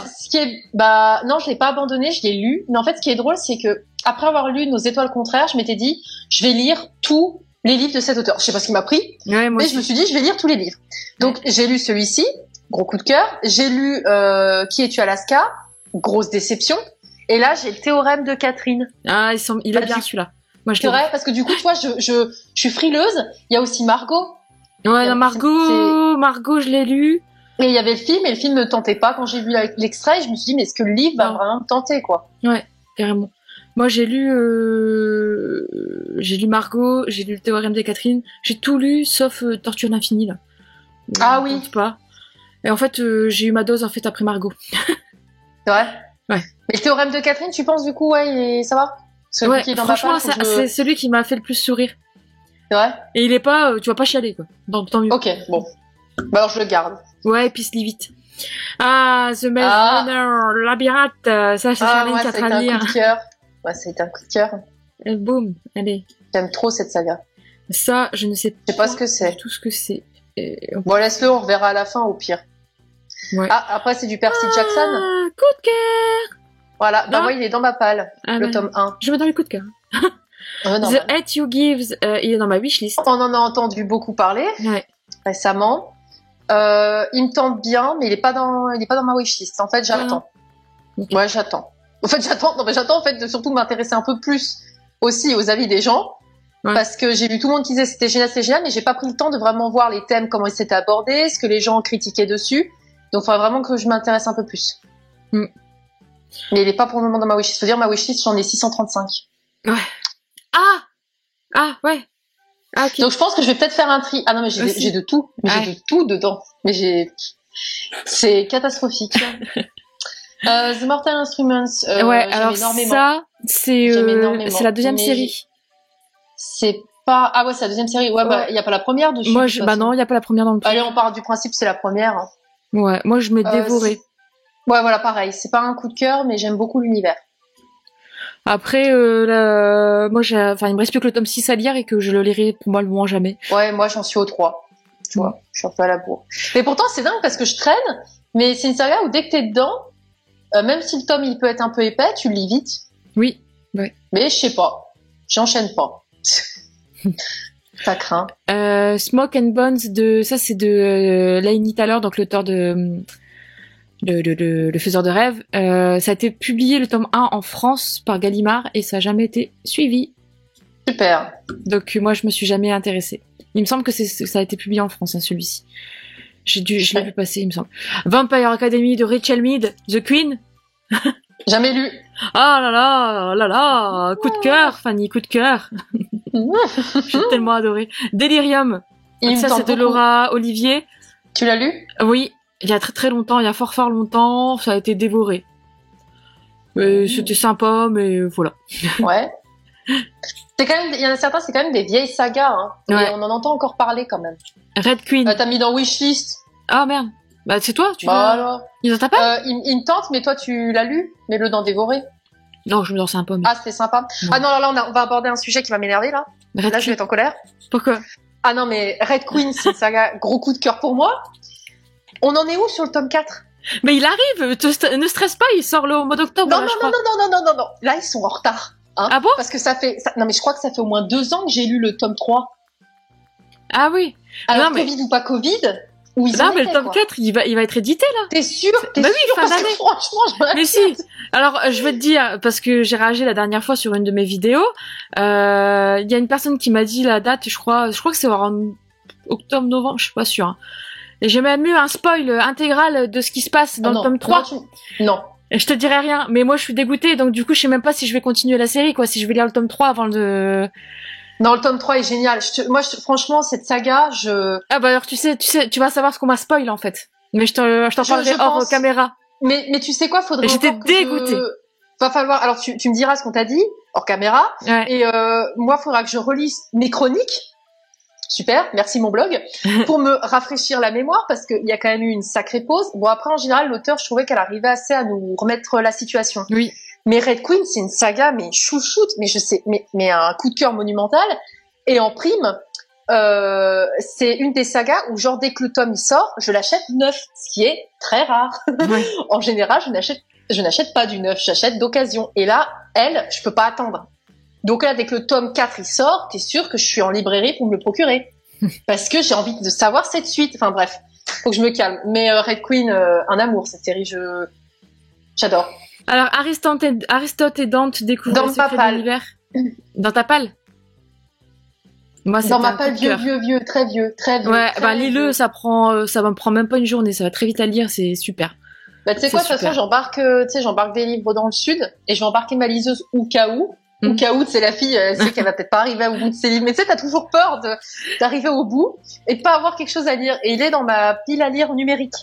non, je l'ai pas abandonné, je l'ai lu. Mais en fait, ce qui est drôle, c'est que après avoir lu Nos étoiles contraires, je m'étais dit, je vais lire tous les livres de cet auteur. Je sais pas ce qui m'a pris, mais je me suis dit, je vais lire tous les livres. Donc, j'ai lu celui-ci, gros coup de cœur. J'ai lu Qui es-tu Alaska, grosse déception. Et là, j'ai le théorème de Catherine. Ah, il est bien celui-là. Moi, c'est vrai, parce que du coup, tu vois, je suis frileuse. Il y a aussi Margot. Ouais, non, Margot, je l'ai lu. Et il y avait le film, et le film me tentait pas. Quand j'ai vu l'extrait, je me suis dit, mais est-ce que le livre va vraiment me tenter, quoi? Ouais, carrément. Moi, j'ai lu Margot, j'ai lu le théorème de Catherine. J'ai tout lu, sauf Torture d'infini, là. Ah oui. Pas. Et en fait, j'ai eu ma dose, en fait, après Margot. C'est vrai? Ouais. Mais le théorème de Catherine, tu penses, du coup, ça va? Ouais, franchement, c'est celui qui m'a fait le plus sourire. C'est vrai? Et il est pas, tu vas pas chialer, quoi. Tant mieux. Ok, bon. Bah alors je le garde. Ouais, et puis se lit vite. Ah, The Maze Runner, Labyrinthe, ça, c'est Charlène qui a train de lire. Un coup de cœur. Ouais, c'est un coup de cœur. Et boum, allez. J'aime trop cette saga. Ça, je ne sais pas ce que c'est. Tout ce que c'est. Bon, laisse-le, on reverra à la fin, au pire. Ouais. Ah, après, c'est du Percy Jackson. Coup de cœur. Voilà, bah moi, il est dans ma palle, le tome 1. Je mets dans les coups de cœur. The Hate You Gives, il est dans ma wishlist. On en a entendu beaucoup parler récemment. Il me tente bien, mais il est pas dans ma wishlist. En fait, j'attends. Okay. Ouais, j'attends. En fait, j'attends en fait de surtout m'intéresser un peu plus aussi aux avis des gens, parce que j'ai vu tout le monde qui disait c'était génial, mais j'ai pas pris le temps de vraiment voir les thèmes, comment ils s'étaient abordés, ce que les gens critiquaient dessus. Donc, il faudrait vraiment que je m'intéresse un peu plus. Mais il est pas pour le moment dans ma wishlist. Faut dire ma wishlist, j'en ai 635. Ouais. Ah ouais. Ah, okay. Donc je pense que je vais peut-être faire un tri. Ah non mais j'ai de tout, mais j'ai de tout dedans. Mais c'est catastrophique. The Mortal Instruments. Ouais, alors ça c'est la deuxième série. C'est pas c'est la deuxième série. Ouais, bah il y a pas la première dessus. Moi non, il y a pas la première dans le. Allez, on part du principe c'est la première. Ouais, moi je m'ai dévoré. Ouais, voilà, pareil. C'est pas un coup de cœur, mais j'aime beaucoup l'univers. Après, moi, il me reste plus que le tome 6 à lire et que je le lirai probablement jamais. Ouais, moi, j'en suis au 3. Tu vois, je suis un peu à la bourre. Mais pourtant, c'est dingue parce que je traîne, mais c'est une saga où dès que t'es dedans, même si le tome, il peut être un peu épais, tu le lis vite. Oui, ouais. Mais je sais pas. J'enchaîne pas. Ça craint. Smoke and Bones ça c'est de Laini Taylor, donc l'auteur de le faiseur de rêves. Ça a été publié le tome 1 en France par Gallimard et ça n'a jamais été suivi. Super. Donc moi je me suis jamais intéressée. Il me semble que ça a été publié en France, celui-ci. Je l'ai vu passer, il me semble. Vampire Academy de Rachel Mead, The Queen. Jamais lu. Ah là là, coup de cœur, Fanny, coup de cœur. J'ai tellement adoré. Delirium. Ça c'est de Laura Olivier. Tu l'as lu? Oui, il y a très très longtemps, il y a fort fort longtemps, ça a été dévoré. Mais c'était sympa, mais voilà. Ouais. C'est quand même, il y en a certains, c'est quand même des vieilles sagas, hein. Ouais. Et on en entend encore parler quand même. Red Queen. T'as mis dans Wishlist. Ah merde. Bah c'est toi, tu bah alors. Ils en tapent pas il me tente, mais toi tu l'as lu? Mets-le dans dévorer. Non, je me lance un peu. Mais... Ah, c'était sympa. Non. Ah non, là on va aborder un sujet qui va m'énerver là. Là, je vais être en colère. Pourquoi? Ah non, mais Red Queen, c'est une saga, gros coup de cœur pour moi. On en est où sur le tome 4? Mais il arrive, ne stresse pas, il sort le mois d'octobre. Non, non. Là, ils sont en retard. Hein, ah bon? Parce que non, mais je crois que ça fait au moins 2 ans que j'ai lu le tome 3. Ah oui. Alors, non, Covid ou pas Covid, où ils non, mais le tome 4, il va être édité, là. T'es sûr? T'es bah sûr? Oui, fin d'année. Franchement, mais si. Alors, je vais te dire, parce que j'ai réagi la dernière fois sur une de mes vidéos, il y a une personne qui m'a dit la date, je crois que c'est en octobre, novembre, je suis pas sûre. Hein. Et j'ai même eu un spoil intégral de ce qui se passe dans le tome 3. Non. Et je te dirai rien, mais moi je suis dégoûtée, donc du coup je sais même pas si je vais continuer la série, quoi, si je vais lire le tome 3 avant de... Non, le tome 3 est génial. Franchement, cette saga, Ah bah alors tu vas savoir ce qu'on m'a spoil en fait. Mais je t'en parlerai hors caméra. Mais tu sais quoi, faudrait j'étais dégoûtée. Va falloir... Alors tu me diras ce qu'on t'a dit, hors caméra. Ouais. Et moi, faudra que je relise mes chroniques. Super, merci mon blog, pour me rafraîchir la mémoire, parce qu'il y a quand même eu une sacrée pause. Bon, après, en général, l'auteur, je trouvais qu'elle arrivait assez à nous remettre la situation. Oui. Mais Red Queen, c'est une saga, mais chouchoute, mais je sais, mais un coup de cœur monumental. Et en prime, c'est une des sagas où, genre, dès que le tome il sort, je l'achète neuf, ce qui est très rare. Ouais. En général, je n'achète pas du neuf, j'achète d'occasion. Et là, je peux pas attendre. Donc là, dès que le tome 4 il sort, t'es sûr que je suis en librairie pour me le procurer. Parce que j'ai envie de savoir cette suite. Enfin bref, faut que je me calme. Mais Red Queen, un amour, cette série, j'adore. Alors, Aristote et Dante découvrent le secret de l'univers. Dans ta palle? Moi, c'est dans ma palle, vieux, très vieux. Ouais, bah lis-le, ça me prend même pas une journée, ça va très vite à lire, c'est super. Bah tu sais quoi, de toute façon, j'embarque des livres dans le sud et je vais embarquer ma liseuse au cas où. Au cas où, c'est la fille, elle sait qu'elle va peut-être pas arriver au bout de ses livres. Mais tu sais, t'as toujours peur d'arriver au bout et de pas avoir quelque chose à lire. Et il est dans ma pile à lire numérique.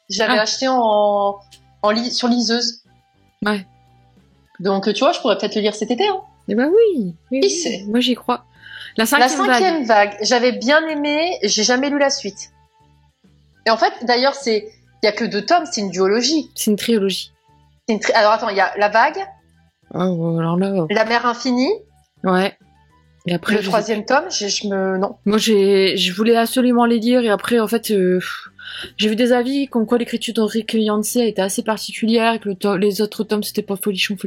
Je l'avais acheté sur liseuse. Ouais. Donc, tu vois, je pourrais peut-être le lire cet été, hein. Eh ben oui. Qui sait? Moi, j'y crois. La cinquième vague. J'avais bien aimé, j'ai jamais lu la suite. Et en fait, d'ailleurs, il y a que 2 tomes, c'est une duologie. C'est une trilogie. Alors, attends, il y a La Vague. Oh, alors là... La mer infinie. Ouais. Et après, le 3e tome, non. Moi, je voulais absolument les lire et après, en fait, j'ai vu des avis comme quoi l'écriture d'Henrik Yancey était assez particulière et que les autres tomes, c'était pas folichon.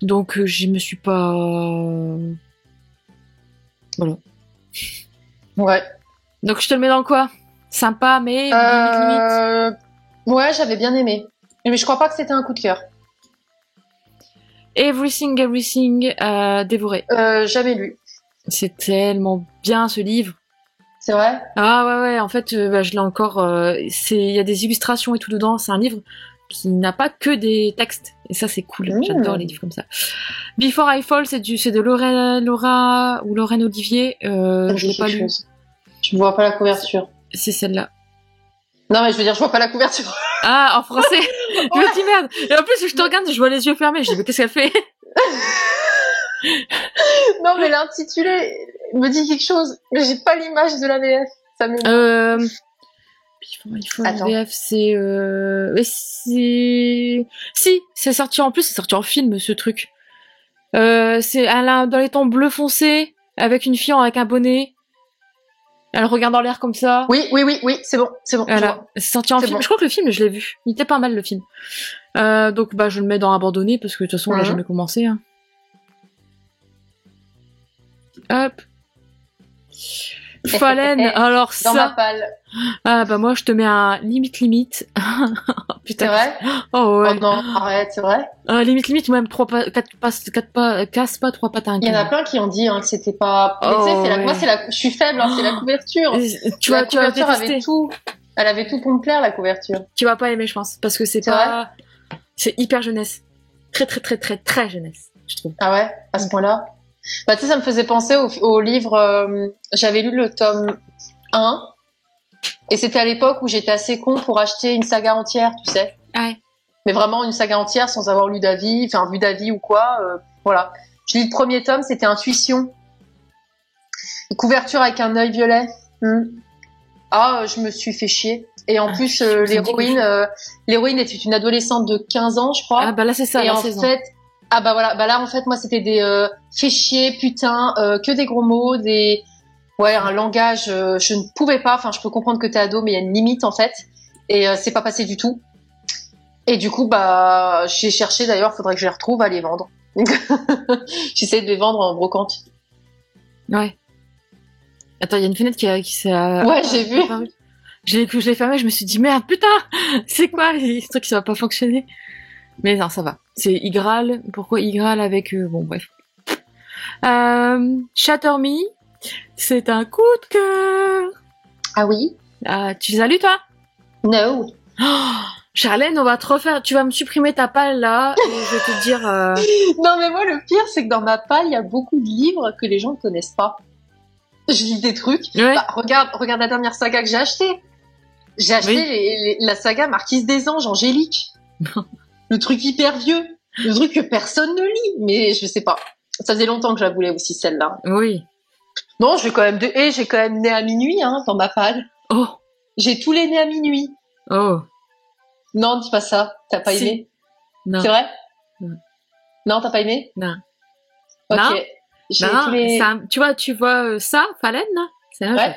Donc, je me suis pas... Voilà. Ouais. Donc, je te le mets dans quoi? Sympa, mais limite. Ouais, j'avais bien aimé. Mais je crois pas que c'était un coup de cœur. Everything, dévoré. Jamais lu. C'est tellement bien ce livre. C'est vrai? Ah ouais, en fait, je l'ai encore... il y a des illustrations et tout dedans, c'est un livre qui n'a pas que des textes. Et ça, c'est cool, j'adore les livres comme ça. Before I Fall, c'est de Lorraine Olivier, je l'ai pas lu. Je ne vois pas la couverture. C'est celle-là. Non, mais je veux dire, je vois pas la couverture. Ah, en français. Je me dis merde. Et en plus, je te regarde, je vois les yeux fermés. Je dis, mais qu'est-ce qu'elle fait? Non, mais l'intitulé me dit quelque chose. Mais j'ai pas l'image de la VF. Ça la VF, si, c'est sorti en plus, c'est sorti en film, ce truc. C'est dans les tons bleu foncé, avec une fille avec un bonnet. Elle regarde dans l'air comme ça. Oui, c'est bon. Voilà. C'est sorti en film. Bon. Je crois que le film, je l'ai vu. Il était pas mal, le film. Donc, je le mets dans abandonné, parce que de toute façon, on l'a jamais commencé. Hein. Hop. Fallen, alors ça... Dans ma palle. Ah, moi, je te mets un limite. Putain. C'est vrai? Oh, ouais. Oh non, arrête, c'est vrai? Limite, même 3 pas, casse pas 3 pattes à un Il y en a plein qui ont dit, que c'était pas... Mais tu sais, moi, je suis faible, c'est la couverture. La couverture avait tout. Elle avait tout pour me plaire, la couverture. Tu vas pas aimer, je pense, parce que c'est pas... C'est hyper jeunesse. Très, très, très, très, très jeunesse, je trouve. Ah ouais? À ce point-là? Tu sais, ça me faisait penser au livre... j'avais lu le tome 1. Et c'était à l'époque où j'étais assez con pour acheter une saga entière, tu sais. Ouais. Mais vraiment une saga entière sans avoir lu d'avis, enfin vu d'avis ou quoi. Voilà. J'ai lu le premier tome, c'était Intuition. Une couverture avec un œil violet. Je me suis fait chier. Et en plus, l'héroïne était une adolescente de 15 ans, je crois. Ah bah là c'est ça. Et la en saison. fait, là en fait moi c'était des fait chier, putain, que des gros mots, un langage. Je ne pouvais pas. Enfin, je peux comprendre que t'es ado, mais il y a une limite en fait. Et c'est pas passé du tout. Et du coup, j'ai cherché d'ailleurs, faudrait que je les retrouve à les vendre. J'essaie de les vendre en brocante. Ouais. Attends, il y a une fenêtre qui s'est... Ouais, j'ai vu. Je l'ai fermée, je me suis dit, merde, putain, c'est quoi? Ce truc, ça va pas fonctionner. Mais non, ça va. C'est Igral. Pourquoi Igral avec... Bon, bref. Shatter Me, c'est un coup de cœur. Ah oui? Tu les as lus, toi? No. Oh, Charlène, on va te refaire... Tu vas me supprimer ta palle, là, et je vais te dire... Non, mais moi, le pire, c'est que dans ma palle, il y a beaucoup de livres que les gens ne connaissent pas. Je lis des trucs. Ouais. Regarde la dernière saga que j'ai achetée. J'ai acheté la saga Marquise des Anges, Angélique. Le truc hyper vieux. Le truc que personne ne lit. Mais je sais pas. Ça faisait longtemps que je la voulais aussi, celle-là. Oui. Non, j'ai quand même Né à minuit, dans ma palle. Oh. J'ai tous les Nés à minuit. Oh. Non, dis pas ça. T'as pas aimé? Non. C'est vrai? Non, t'as pas aimé? Non. Ok. Non. J'ai Non, tous les... tu vois ça, Fallen, là? C'est vrai. Ouais.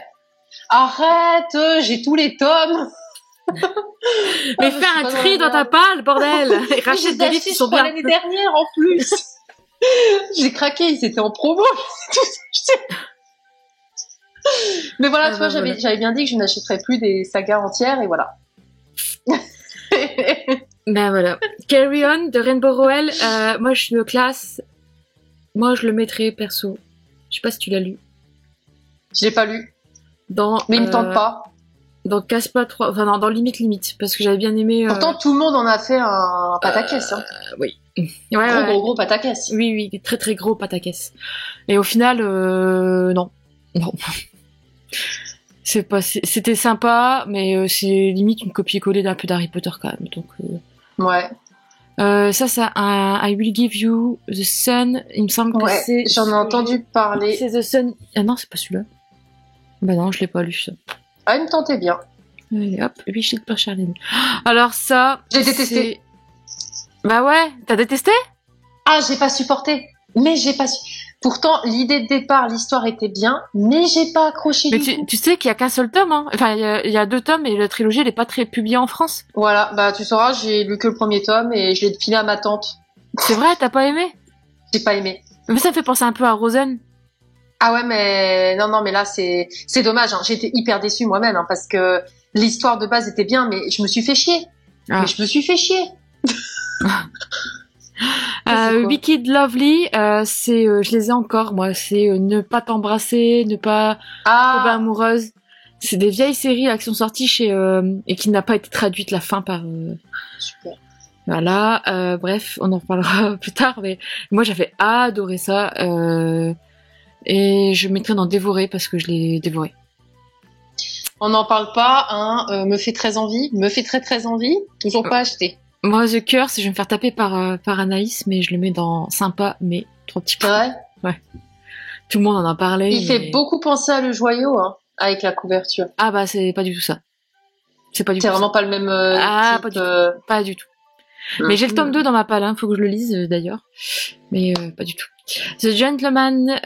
Arrête, j'ai tous les tomes. Mais fais un tri dans ta palle, bordel. Et rachète des livres qui sont bien. L'année dernière, en plus. J'ai craqué, ils étaient en promo. Mais voilà, tu vois, j'avais bien dit que je n'achèterais plus des sagas entières, et voilà. Ben voilà. Carry On de Rainbow Rowell, moi je le classe. Moi je le mettrais perso. Je sais pas si tu l'as lu. Je l'ai pas lu. Mais il me tente pas. Dans Caspa 3, enfin non, dans Limite, parce que j'avais bien aimé. Pourtant, tout le monde en a fait un pataquès. Oui. Ouais, gros pataquès. Oui, très très gros pataquès. Et au final, non. C'était sympa, mais c'est limite une copie-collée d'un peu d'Harry Potter quand même. Donc. Ouais. Ça, I Will Give You the Sun. Il me semble que c'est. J'en ai entendu parler. C'est The Sun. Ah non, c'est pas celui-là. Bah non, je l'ai pas lu ça. Ah, il me tentait bien. Allez, hop, Wish par Charlène. Alors ça. J'ai détesté. Bah ouais, t'as détesté? Ah, j'ai pas supporté. Mais j'ai pas su. Pourtant, l'idée de départ, l'histoire était bien, mais j'ai pas accroché. Mais tu sais qu'il y a qu'un seul tome, hein. Enfin, il y a 2 tomes et la trilogie, elle est pas très publiée en France. Voilà, bah tu sauras, j'ai lu que le premier tome et je l'ai filé à ma tante. C'est vrai, t'as pas aimé? J'ai pas aimé. Mais ça me fait penser un peu à Rosen. Ah ouais, mais non, mais là c'est dommage. J'ai été hyper déçue moi-même parce que l'histoire de base était bien, mais je me suis fait chier. Ah. Mais je me suis fait chier. Wicked Lovely, je les ai encore, moi. C'est Ne pas t'embrasser, ne pas tomber amoureuse. C'est des vieilles séries là, qui sont sorties chez et qui n'a pas été traduite la fin par. Super. Voilà. Bref, on en reparlera plus tard. Mais moi, j'avais adoré ça et je mettrais dans dévorer parce que je l'ai dévoré. On n'en parle pas, me fait très envie, très envie. Toujours pas acheté. Moi, The Curse, je vais me faire taper par Anaïs, mais je le mets dans sympa, mais trop petit peu. Ouais. Tout le monde en a parlé. Il fait beaucoup penser à Le Joyau, avec la couverture. Ah bah, c'est pas du tout ça. C'est vraiment pas le même type. Pas du tout. Mais j'ai le tome 2 dans ma palle, faut que je le lise d'ailleurs. Mais pas du tout. The Gentleman,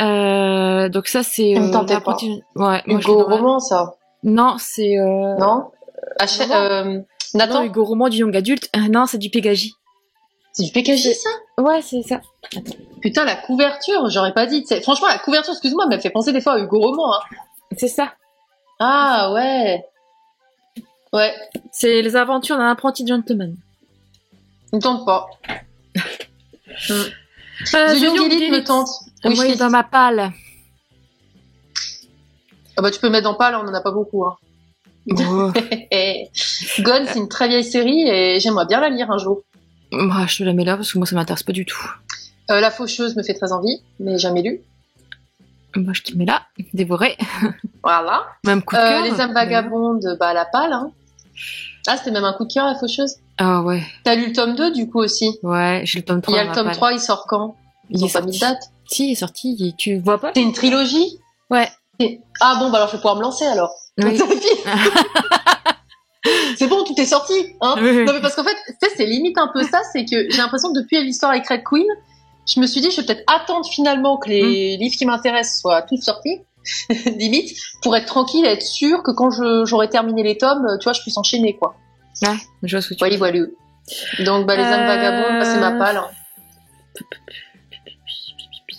donc ça c'est... me tentait pas. Ouais, Hugo Roman, ça. Non, c'est... Non Nathan. Non, Hugo Roman du young adulte. Non, c'est du Pégagie. C'est du Pégagie, ça? Ouais, c'est ça. Attends. Putain, la couverture, j'aurais pas dit. Franchement, la couverture, excuse-moi, me fait penser des fois à Hugo Roman. C'est ça. Ah, ouais. Ouais. C'est les aventures d'un apprenti gentleman. Il me tente pas. The Young Elite me tente. Oui, moi, il est dans ma palle. Ah bah, tu peux mettre dans palle, on en a pas beaucoup, Oh. Gone, c'est une très vieille série et j'aimerais bien la lire un jour. Moi, je te la mets là parce que moi ça m'intéresse pas du tout. La Faucheuse me fait très envie, mais jamais lu. Moi, je te mets là, dévoré. Voilà. Même coup de cœur. Les âmes vagabondes, à la palle. Hein. Ah, c'était même un coup de cœur, la faucheuse. Ah ouais. T'as lu le tome 2 du coup aussi? Ouais, j'ai le tome 3. Il y a le tome 3, il sort quand? Ils ont pas mis de date? Si, il est sorti, tu vois pas? C'est une trilogie? Ouais. Ah bon, bah alors je vais pouvoir me lancer alors. Oui. C'est bon, tout est sorti, hein. Oui. Non mais parce qu'en fait, tu sais, c'est limite un peu ça, c'est que j'ai l'impression que depuis l'histoire avec Red Queen, je me suis dit, je vais peut-être attendre finalement que les livres qui m'intéressent soient tous sortis, limite, pour être tranquille et être sûre que quand j'aurai terminé les tomes, tu vois, je puisse enchaîner, quoi. Ouais, je vois ce que tu veux dire. Voilà. Donc, les âmes vagabondes, c'est ma palle. Hein.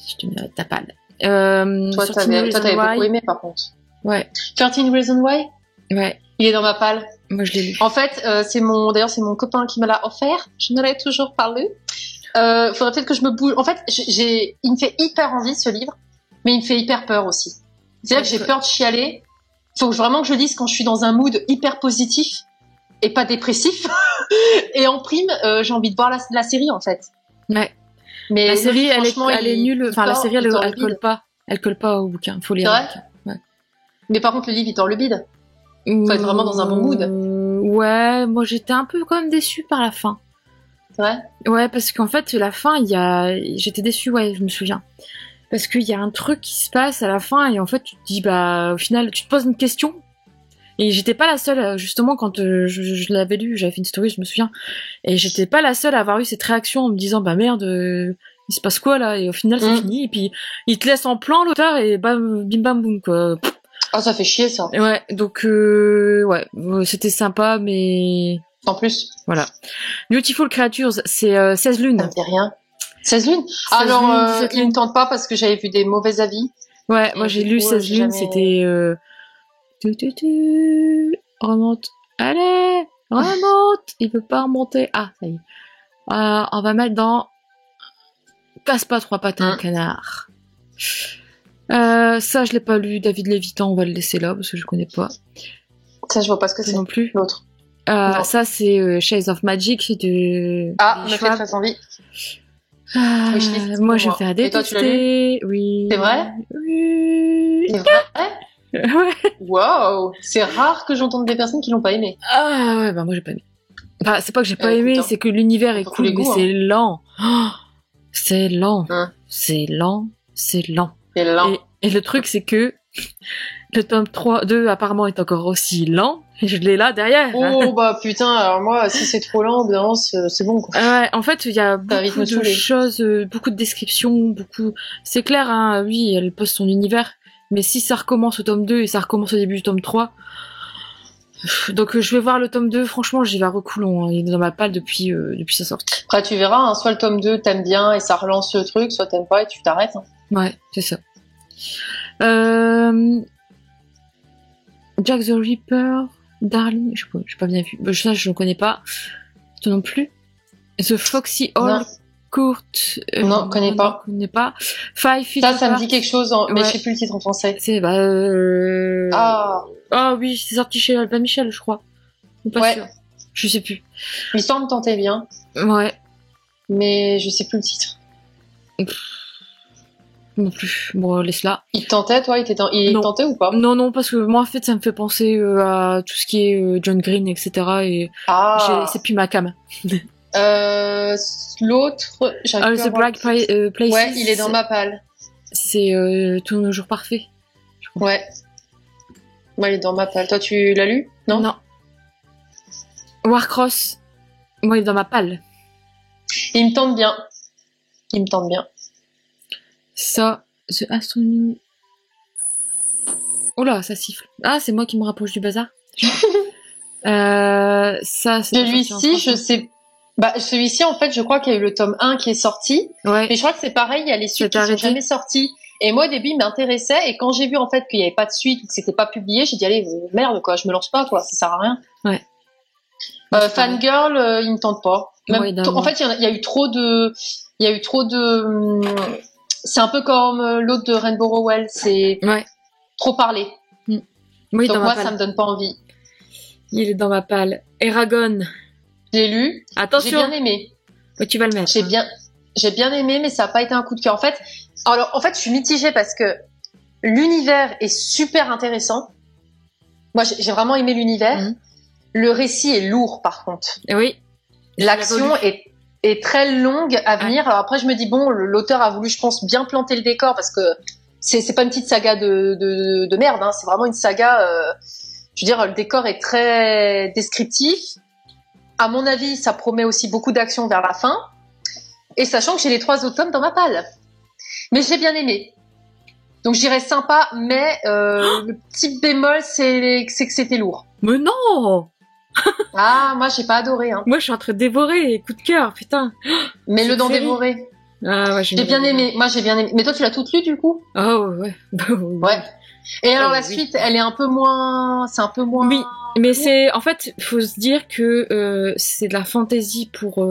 Je te mets ta palle. Toi, t'avais beaucoup aimé, par contre. Ouais. 13 Reasons Why? Ouais. Il est dans ma palle. Moi, je l'ai lu. En fait, c'est mon copain qui me l'a offert. Je ne l'ai toujours pas lu. Faudrait peut-être que je me bouge. En fait, il me fait hyper envie, ce livre, mais il me fait hyper peur aussi. C'est-à-dire que j'ai peur de chialer. Faut vraiment que je lise quand je suis dans un mood hyper positif et pas dépressif. Et en prime, j'ai envie de voir la série, en fait. Ouais. Mais la série, elle est nulle. Enfin, la série, elle colle pas. Elle colle pas au bouquin. Faut lire. C'est vrai? Ouais. Mais par contre, le livre, il tord le bide. Faut être vraiment dans un bon mood. Ouais, moi, j'étais un peu quand même déçue par la fin. C'est vrai? Ouais, parce qu'en fait, la fin, j'étais déçue, ouais, je me souviens. Parce qu'il y a un truc qui se passe à la fin et en fait, tu te dis, au final, tu te poses une question. Et j'étais pas la seule, justement, quand je l'avais lu, j'avais fait une story, je me souviens. Et j'étais pas la seule à avoir eu cette réaction en me disant, merde, il se passe quoi là? Et au final, c'est fini. Et puis, il te laisse en plan l'auteur et bam, bim bam boum, quoi. Ah, ça fait chier, ça. Ouais, donc, ouais, c'était sympa, mais... En plus. Voilà. Beautiful Creatures, c'est 16 lunes. Ça me dit rien. 16 lunes? Alors, il me tente pas parce que j'avais vu des mauvais avis. Ouais, moi j'ai lu 16 lunes, c'était... Remonte. Allez, remonte. Il peut pas remonter. Ah, ça y est. On va mettre dans... Casse pas trois pattes à un canard. Ça, je l'ai pas lu. David Lévitan, on va le laisser là parce que je connais pas. Ça, je vois pas ce que c'est. Non plus. L'autre. Ça, c'est Shades of Magic de... Ah, me fait très envie. Moi, je vais faire détester. Oui. C'est vrai? Oui. C'est vrai? Ouais. Wow, c'est rare que j'entende des personnes qui l'ont pas aimé. Ah ouais, moi j'ai pas aimé. Enfin, c'est pas que j'ai pas aimé, c'est que l'univers est cool, mais c'est lent. Oh, c'est lent. C'est lent. C'est lent. C'est lent. Et le truc, c'est que le tome 2 apparemment est encore aussi lent. Et je l'ai là derrière. Oh bah putain, alors moi, si c'est trop lent, c'est bon quoi. Ouais, en fait, il y a beaucoup de choses, beaucoup de descriptions, beaucoup... C'est clair, hein, oui, elle pose son univers. Mais si ça recommence au tome 2 et ça recommence au début du tome 3... Donc je vais voir le tome 2, franchement, j'y vais à reculons. Hein. Il est dans ma palle depuis sa sortie. Après, tu verras, hein, soit le tome 2 t'aimes bien et ça relance le truc, soit t'aimes pas et tu t'arrêtes. Hein. Ouais, c'est ça. Jack the Ripper, Darling, je sais pas bien vu. Ça, je ne connais pas. Toi non plus. The Foxy Hall Court. Non, connais pas. Five Feet ça me dit quelque chose, mais je sais plus le titre en français. C'est Ah oui, c'est sorti chez Albin Michel, je crois. Pas sûr. Je sais plus. L'histoire me tentait bien. Ouais. Mais je sais plus le titre. Non plus. Bon, laisse-la. Il te tentait, toi? Il tentait ou pas? Non, parce que moi, en fait, ça me fait penser à tout ce qui est John Green, etc. Et c'est plus ma cam. L'autre... The Black Places. Ouais, il est dans ma palle. C'est Tous nos jours parfaits. Je crois. Ouais. Moi, il est dans ma palle. Toi, tu l'as lu? Non. Warcross. Moi, il est dans ma palle. Il me tente bien. Ça, The Astronomy. Oh là, ça siffle. Ah, c'est moi qui me rapproche du bazar. Ça, c'est... Celui-ci, je sais... celui-ci, en fait, je crois qu'il y a eu le tome 1 qui est sorti. Ouais. Mais je crois que c'est pareil, il y a les suites qui sont jamais sorties. Et moi, au début, il m'intéressait. Et quand j'ai vu, en fait, qu'il n'y avait pas de suite ou que c'était pas publié, j'ai dit, allez, merde, quoi, je me lance pas, quoi. Ça sert à rien. Ouais. Fangirl, il me tente pas. En fait, il y a eu trop de... C'est un peu comme l'autre de Rainbow Rowell. C'est trop parlé. Oui, donc moi, ça me donne pas envie. Il est dans ma palle. Eragon. Je l'ai lu. Attention. J'ai bien aimé. Mais tu vas le mettre. J'ai bien aimé, mais ça n'a pas été un coup de cœur. En fait, je suis mitigée parce que l'univers est super intéressant. Moi, j'ai vraiment aimé l'univers. Le récit est lourd, par contre. Oui. L'action est très longue à venir. Alors après, je me dis, bon, l'auteur a voulu, je pense, bien planter le décor parce que c'est pas une petite saga de merde, hein. C'est vraiment une saga, je veux dire, le décor est très descriptif. À mon avis, ça promet aussi beaucoup d'action vers la fin. Et sachant que j'ai les 3 autres tomes dans ma palle. Mais j'ai bien aimé. Donc je dirais sympa, mais le petit bémol, c'est que c'était lourd. Mais non. Ah, moi, j'ai pas adoré, hein. Moi, je suis en train de dévorer, coup de cœur, putain. Mets-le dans dévorer. Ah, ouais, j'ai bien aimé. Moi, j'ai bien aimé. Mais toi, tu l'as toute lue, du coup? Oh, ouais. Ouais. Et alors, la suite, elle est un peu moins... C'est un peu moins... Oui, mais c'est... En fait, faut se dire que c'est de la fantasy pour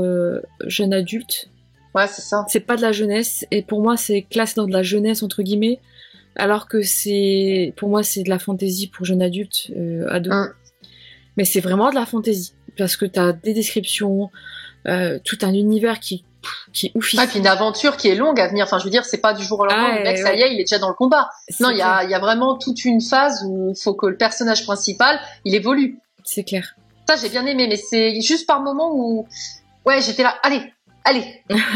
jeunes adultes. Ouais, c'est ça. C'est pas de la jeunesse. Et pour moi, c'est classé dans de la jeunesse, entre guillemets. Alors que pour moi, c'est de la fantasy pour jeunes adultes, ados. Mais c'est vraiment de la fantasy. Parce que t'as des descriptions, tout un univers qui est oufissime. Ah, puis une aventure qui est longue à venir. Enfin, je veux dire, c'est pas du jour au lendemain, le mec, ça y est, il est déjà dans le combat. Non, il y a vraiment toute une phase où il faut que le personnage principal, il évolue. C'est clair. Ça, j'ai bien aimé, mais c'est juste par moment où, ouais, j'étais là, allez,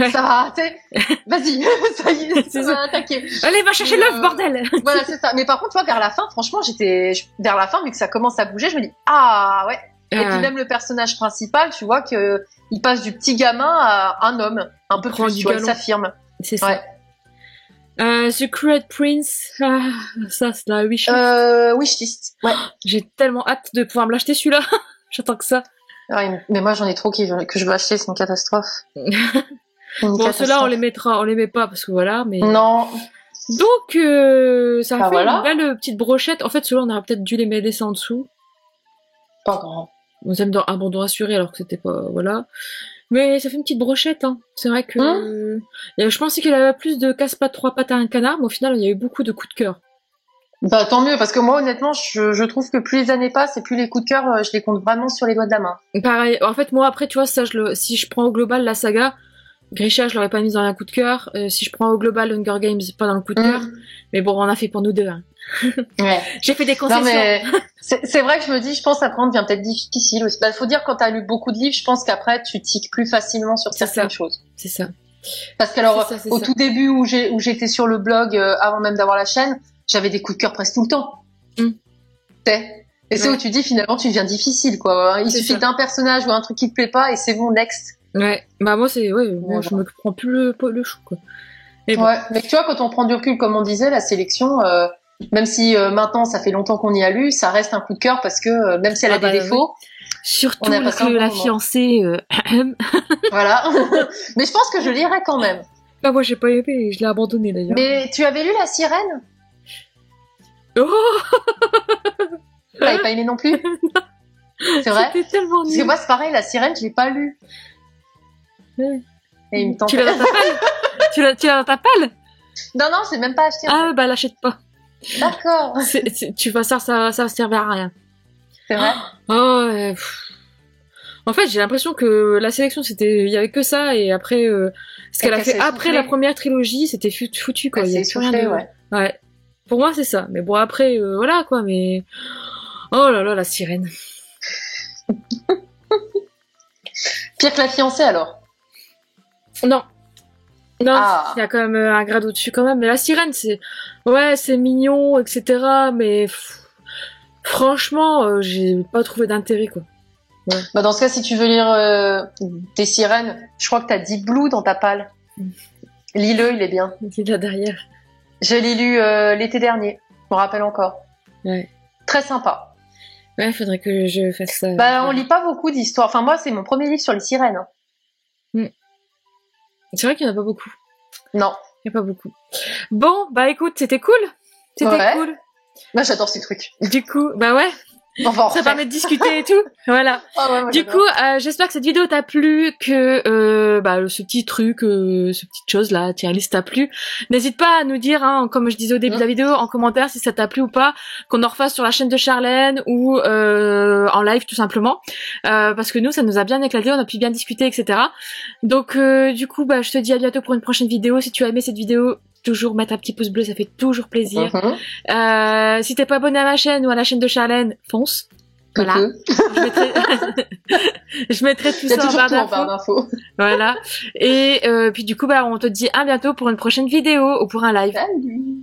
ça va, tu sais, vas-y, ça y est, ça va attaquer. Allez, va chercher l'œuf, bordel. Voilà, c'est ça. Mais par contre, tu vois, vers la fin, franchement, vers la fin, vu que ça commence à bouger, je me dis, ah, ouais. Et puis même le personnage principal, tu vois que il passe du petit gamin à un homme, un peu plus, tu vois, il s'affirme. C'est ça. Ouais. Secret Prince, ça c'est la wishlist. Wishlist, ouais. J'ai tellement hâte de pouvoir me l'acheter celui-là. J'attends que ça. Ouais, mais moi j'en ai trop que je veux acheter, c'est une catastrophe. Bon, ceux-là on les met pas parce que voilà, mais... Non. Donc, ça fait une belle petite brochette. En fait, ceux-là on aurait peut-être dû les laisser en dessous. Pas grand. On s'aime dans abandon assuré alors que c'était pas... Voilà. Mais ça fait une petite brochette, hein. C'est vrai que... je pensais qu'il y avait plus de casse-pattes 3 pattes à un canard, mais au final il y a eu beaucoup de coups de cœur. Bah tant mieux, parce que moi honnêtement je trouve que plus les années passent et plus les coups de cœur je les compte vraiment sur les doigts de la main. Pareil, en fait moi après tu vois ça si je prends au global la saga, Grisha je l'aurais pas mise dans un coup de cœur, si je prends au global Hunger Games pas dans le coup de cœur, mais bon on a fait pour nous deux. Hein. Ouais. J'ai fait des concessions. Non, mais c'est vrai que je me dis, je pense après on devient peut-être difficile aussi. Bah faut dire quand t'as lu beaucoup de livres, je pense qu'après tu tiques plus facilement sur certaines choses. C'est ça. Parce qu'alors au tout début où j'étais sur le blog avant même d'avoir la chaîne, j'avais des coups de cœur presque tout le temps. Et c'est où tu dis finalement tu deviens difficile quoi. Il suffit d'un personnage ou un truc qui te plaît pas et c'est bon next. Ouais. Bah moi c'est moi je me prends plus le chou quoi. Mais bon. Ouais. Mais tu vois quand on prend du recul comme on disait la sélection. Même si maintenant ça fait longtemps qu'on y a lu, ça reste un coup de cœur parce que même si elle a des défauts, surtout que la fiancée. Voilà. Mais je pense que je lirai quand même. Bah moi j'ai pas aimé, je l'ai abandonné d'ailleurs. Mais tu avais lu La Sirène? Oh. T'avais pas aimé non plus? C'est vrai? C'était tellement nul. Parce que moi c'est pareil, La Sirène je l'ai pas lu. Ouais. Et il me tente. Tu l'as dans ta palle? tu l'as dans ta palle? Non c'est même pas acheté. Ah bah l'achète pas. D'accord. Tu vas ça servir à rien. C'est vrai. Oh, en fait, j'ai l'impression que la sélection il y avait que ça et après ce qu'elle a fait après la première trilogie, c'était foutu quoi. Il y a plus rien ouais. Pour moi, c'est ça. Mais bon après voilà quoi, mais oh là là, La Sirène. Pire que La Fiancée alors. Non, il y a quand même un grade au-dessus quand même. Mais La Sirène, c'est mignon, etc. Mais franchement, j'ai pas trouvé d'intérêt quoi. Ouais. Bah dans ce cas, si tu veux lire des sirènes, je crois que t'as Deep Blue dans ta palle. Lis-le, il est bien. Il est là derrière. Je l'ai lu l'été dernier, je me rappelle encore. Ouais. Très sympa. Ouais, faudrait que je fasse ça. Bah on lit pas beaucoup d'histoires. Enfin moi, c'est mon premier livre sur les sirènes. C'est vrai qu'il y en a pas beaucoup. Non. Il y a pas beaucoup. Bon, bah écoute, c'était cool. C'était cool. Moi, j'adore ces trucs. Du coup, bah ouais. Ça permet de discuter et tout. Voilà. Du coup, j'espère que cette vidéo t'a plu, que ce petit truc, ce petite chose là, tiens, liste t'a plu. N'hésite pas à nous dire, hein, comme je disais au début de la vidéo, en commentaire si ça t'a plu ou pas, qu'on en refasse sur la chaîne de Charlène ou en live tout simplement, parce que nous, ça nous a bien éclaté, on a pu bien discuter, etc. Donc, du coup, je te dis à bientôt pour une prochaine vidéo. Si tu as aimé cette vidéo, toujours mettre un petit pouce bleu, ça fait toujours plaisir. Si t'es pas abonné à ma chaîne ou à la chaîne de Charlène, fonce. Voilà. Je mettrai tout ça en barre d'infos. Voilà. Et puis du coup, on te dit à bientôt pour une prochaine vidéo ou pour un live. Salut.